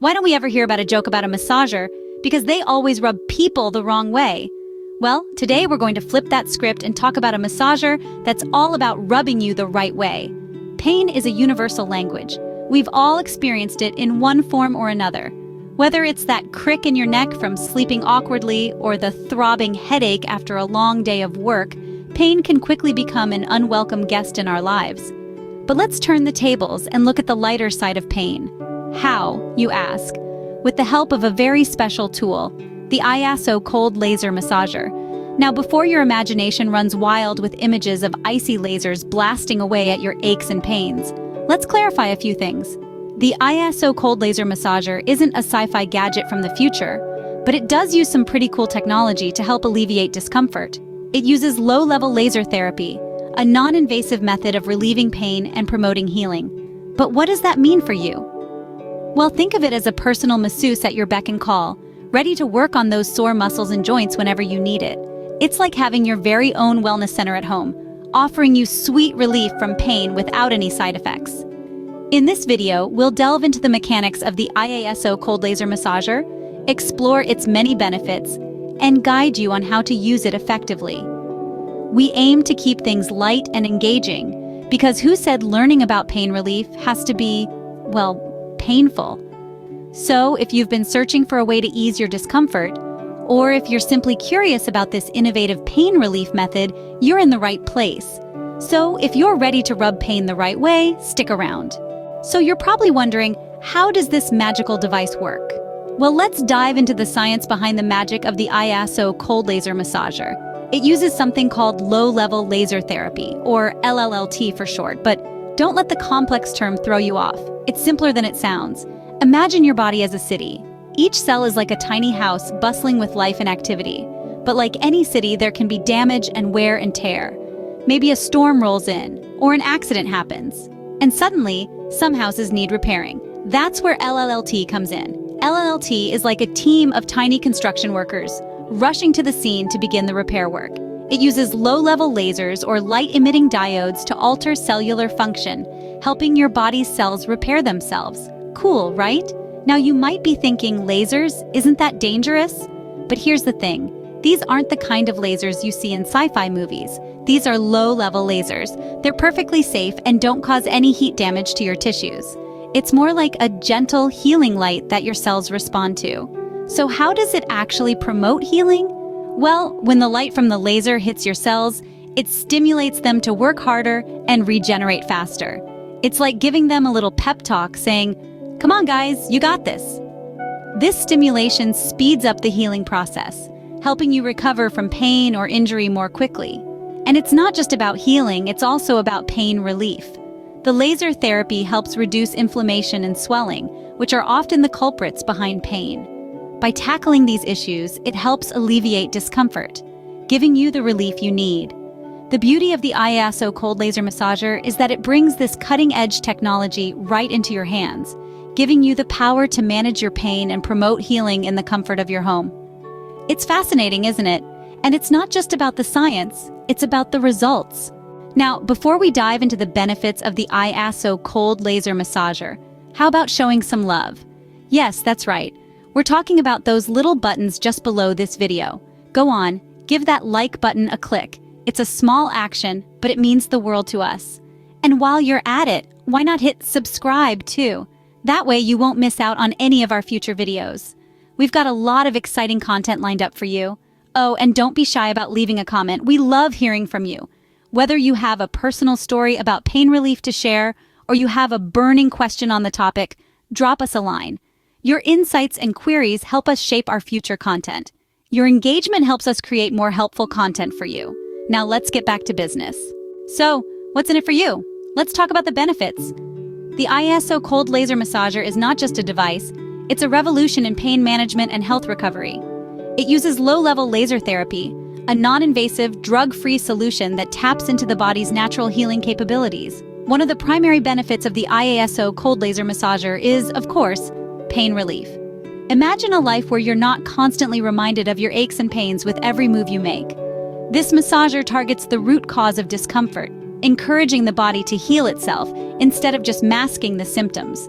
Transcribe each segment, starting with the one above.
Why don't we ever hear about a joke about a massager? Because they always rub people the wrong way. Well, today we're going to flip that script and talk about a massager that's all about rubbing you the right way. Pain is a universal language. We've all experienced it in one form or another. Whether it's that crick in your neck from sleeping awkwardly or the throbbing headache after a long day of work, pain can quickly become an unwelcome guest in our lives. But let's turn the tables and look at the lighter side of pain. How, you ask? With the help of a very special tool, the ISO cold laser massager. Now, before your imagination runs wild with images of icy lasers blasting away at your aches and pains, let's clarify a few things. The ISO cold laser massager isn't a sci-fi gadget from the future, but it does use some pretty cool technology to help alleviate discomfort. It uses low-level laser therapy, a non-invasive method of relieving pain and promoting healing. But what does that mean for you? Well, think of it as a personal masseuse at your beck and call, ready to work on those sore muscles and joints whenever you need it. It's like having your very own wellness center at home, offering you sweet relief from pain without any side effects. In this video, we'll delve into the mechanics of the ISO cold laser massager, explore its many benefits, and guide you on how to use it effectively. We aim to keep things light and engaging, because who said learning about pain relief has to be, well, painful? So, if you've been searching for a way to ease your discomfort, or if you're simply curious about this innovative pain relief method, you're in the right place. So, if you're ready to rub pain the right way, stick around. So you're probably wondering, how does this magical device work? Well, let's dive into the science behind the magic of the ISO cold laser massager. It uses something called low-level laser therapy, or LLLT for short, but don't let the complex term throw you off. It's simpler than it sounds. Imagine your body as a city. Each cell is like a tiny house bustling with life and activity. But like any city, there can be damage and wear and tear. Maybe a storm rolls in, or an accident happens. And suddenly, some houses need repairing. That's where LLLT comes in. LLLT is like a team of tiny construction workers rushing to the scene to begin the repair work. It uses low-level lasers or light-emitting diodes to alter cellular function, helping your body's cells repair themselves. Cool, right? Now you might be thinking, lasers, isn't that dangerous? But here's the thing. These aren't the kind of lasers you see in sci-fi movies. These are low-level lasers. They're perfectly safe and don't cause any heat damage to your tissues. It's more like a gentle, healing light that your cells respond to. So how does it actually promote healing? Well, when the light from the laser hits your cells, it stimulates them to work harder and regenerate faster. It's like giving them a little pep talk saying, "Come on guys, you got this." This stimulation speeds up the healing process, helping you recover from pain or injury more quickly. And it's not just about healing, it's also about pain relief. The laser therapy helps reduce inflammation and swelling, which are often the culprits behind pain. By tackling these issues, it helps alleviate discomfort, giving you the relief you need. The beauty of the ISO cold laser massager is that it brings this cutting-edge technology right into your hands, giving you the power to manage your pain and promote healing in the comfort of your home. It's fascinating, isn't it? And it's not just about the science, it's about the results. Now, before we dive into the benefits of the ISO cold laser massager, how about showing some love? Yes, that's right. We're talking about those little buttons just below this video. Go on, give that like button a click. It's a small action, but it means the world to us. And while you're at it, why not hit subscribe too? That way you won't miss out on any of our future videos. We've got a lot of exciting content lined up for you. Oh, and don't be shy about leaving a comment. We love hearing from you. Whether you have a personal story about pain relief to share, or you have a burning question on the topic, drop us a line. Your insights and queries help us shape our future content. Your engagement helps us create more helpful content for you. Now let's get back to business. So, what's in it for you? Let's talk about the benefits. The ISO cold laser massager is not just a device, it's a revolution in pain management and health recovery. It uses low-level laser therapy, a non-invasive, drug-free solution that taps into the body's natural healing capabilities. One of the primary benefits of the ISO cold laser massager is, of course, pain relief. Imagine a life where you're not constantly reminded of your aches and pains with every move you make. This massager targets the root cause of discomfort, encouraging the body to heal itself instead of just masking the symptoms.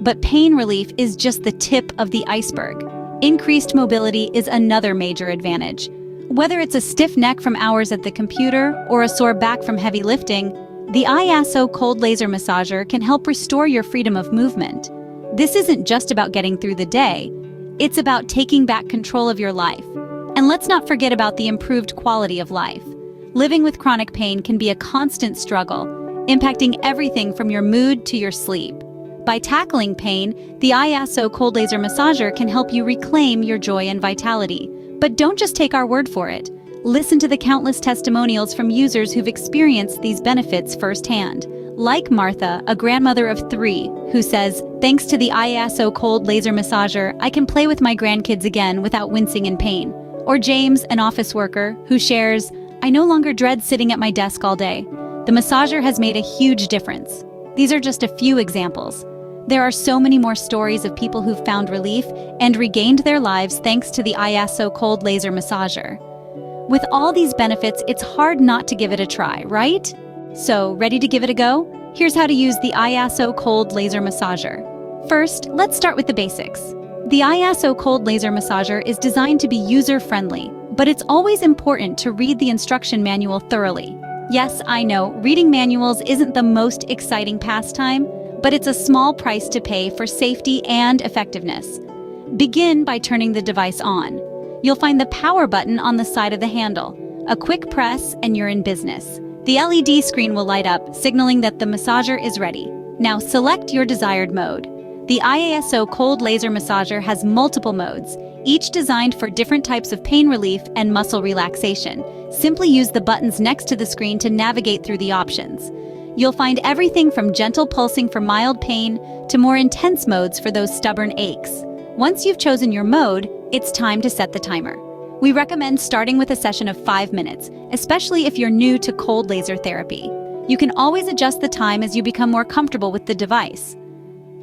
But pain relief is just the tip of the iceberg. Increased mobility is another major advantage. Whether it's a stiff neck from hours at the computer or a sore back from heavy lifting, the ISO cold laser massager can help restore your freedom of movement. This isn't just about getting through the day, it's about taking back control of your life. And let's not forget about the improved quality of life. Living with chronic pain can be a constant struggle, impacting everything from your mood to your sleep. By tackling pain, the ISO cold laser massager can help you reclaim your joy and vitality. But don't just take our word for it. Listen to the countless testimonials from users who've experienced these benefits firsthand. Like Martha, a grandmother of 3, who says, "Thanks to the ISO cold laser massager, I can play with my grandkids again without wincing in pain." Or James, an office worker, who shares, "I no longer dread sitting at my desk all day. The massager has made a huge difference." These are just a few examples. There are so many more stories of people who've found relief and regained their lives thanks to the ISO cold laser massager. With all these benefits, it's hard not to give it a try, right? So, ready to give it a go? Here's how to use the ISO cold laser massager. First, let's start with the basics. The ISO cold laser massager is designed to be user-friendly, but it's always important to read the instruction manual thoroughly. Yes, I know, reading manuals isn't the most exciting pastime, but it's a small price to pay for safety and effectiveness. Begin by turning the device on. You'll find the power button on the side of the handle. A quick press and you're in business. The LED screen will light up, signaling that the massager is ready. Now select your desired mode. The ISO cold laser massager has multiple modes, each designed for different types of pain relief and muscle relaxation. Simply use the buttons next to the screen to navigate through the options. You'll find everything from gentle pulsing for mild pain to more intense modes for those stubborn aches. Once you've chosen your mode, it's time to set the timer. We recommend starting with a session of 5 minutes, especially if you're new to cold laser therapy. You can always adjust the time as you become more comfortable with the device.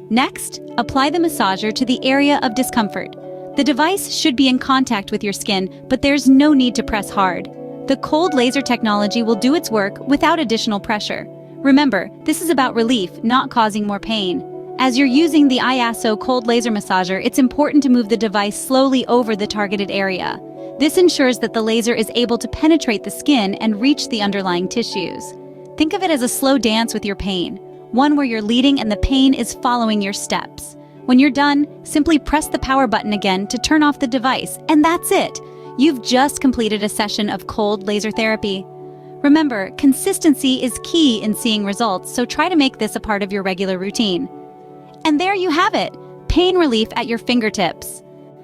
Next, apply the massager to the area of discomfort. The device should be in contact with your skin, but there's no need to press hard. The cold laser technology will do its work without additional pressure. Remember, this is about relief, not causing more pain. As you're using the ISO cold laser massager, it's important to move the device slowly over the targeted area. This ensures that the laser is able to penetrate the skin and reach the underlying tissues. Think of it as a slow dance with your pain, one where you're leading and the pain is following your steps. When you're done, simply press the power button again to turn off the device, and that's it. You've just completed a session of cold laser therapy. Remember, consistency is key in seeing results, so try to make this a part of your regular routine. And there you have it, pain relief at your fingertips.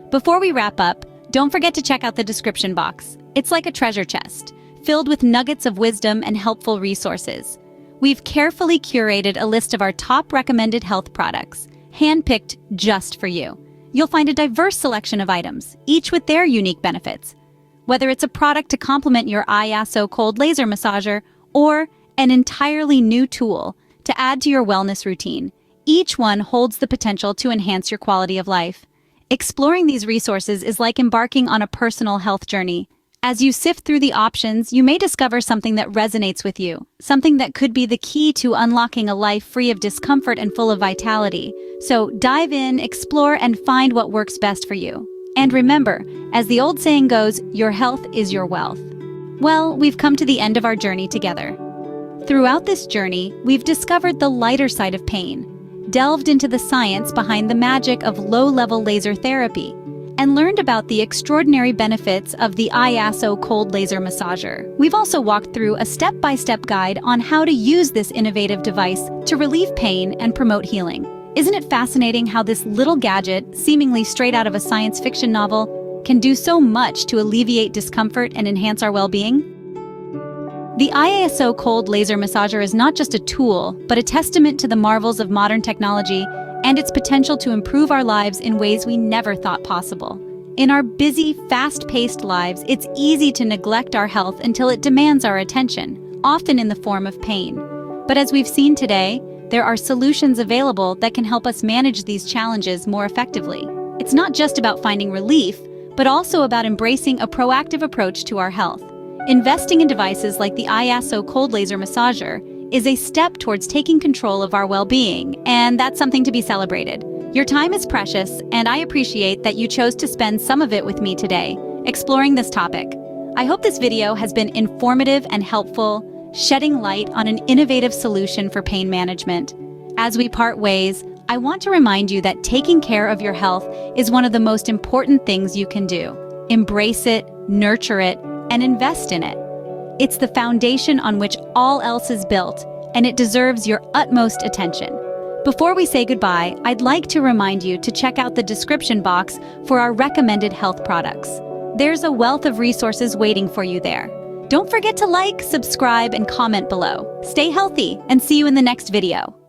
Before we wrap up, don't forget to check out the description box. It's like a treasure chest, filled with nuggets of wisdom and helpful resources. We've carefully curated a list of our top recommended health products, handpicked just for you. You'll find a diverse selection of items, each with their unique benefits. Whether it's a product to complement your ISO cold laser massager or an entirely new tool to add to your wellness routine, each one holds the potential to enhance your quality of life. Exploring these resources is like embarking on a personal health journey. As you sift through the options, you may discover something that resonates with you, something that could be the key to unlocking a life free of discomfort and full of vitality. So dive in, explore, and find what works best for you. And remember, as the old saying goes, your health is your wealth. Well, we've come to the end of our journey together. Throughout this journey, we've discovered the lighter side of pain, delved into the science behind the magic of low-level laser therapy, and learned about the extraordinary benefits of the ISO cold laser massager. We've also walked through a step-by-step guide on how to use this innovative device to relieve pain and promote healing. Isn't it fascinating how this little gadget, seemingly straight out of a science fiction novel, can do so much to alleviate discomfort and enhance our well-being? The ISO cold laser massager is not just a tool, but a testament to the marvels of modern technology and its potential to improve our lives in ways we never thought possible. In our busy, fast-paced lives, it's easy to neglect our health until it demands our attention, often in the form of pain. But as we've seen today, there are solutions available that can help us manage these challenges more effectively. It's not just about finding relief, but also about embracing a proactive approach to our health. Investing in devices like the ISO cold laser massager is a step towards taking control of our well-being, and that's something to be celebrated. Your time is precious, and I appreciate that you chose to spend some of it with me today, exploring this topic. I hope this video has been informative and helpful, shedding light on an innovative solution for pain management. As we part ways, I want to remind you that taking care of your health is one of the most important things you can do. Embrace it, nurture it, and invest in it. It's the foundation on which all else is built, and it deserves your utmost attention. Before we say goodbye, I'd like to remind you to check out the description box for our recommended health products. There's a wealth of resources waiting for you there. Don't forget to like, subscribe, and comment below. Stay healthy, and see you in the next video.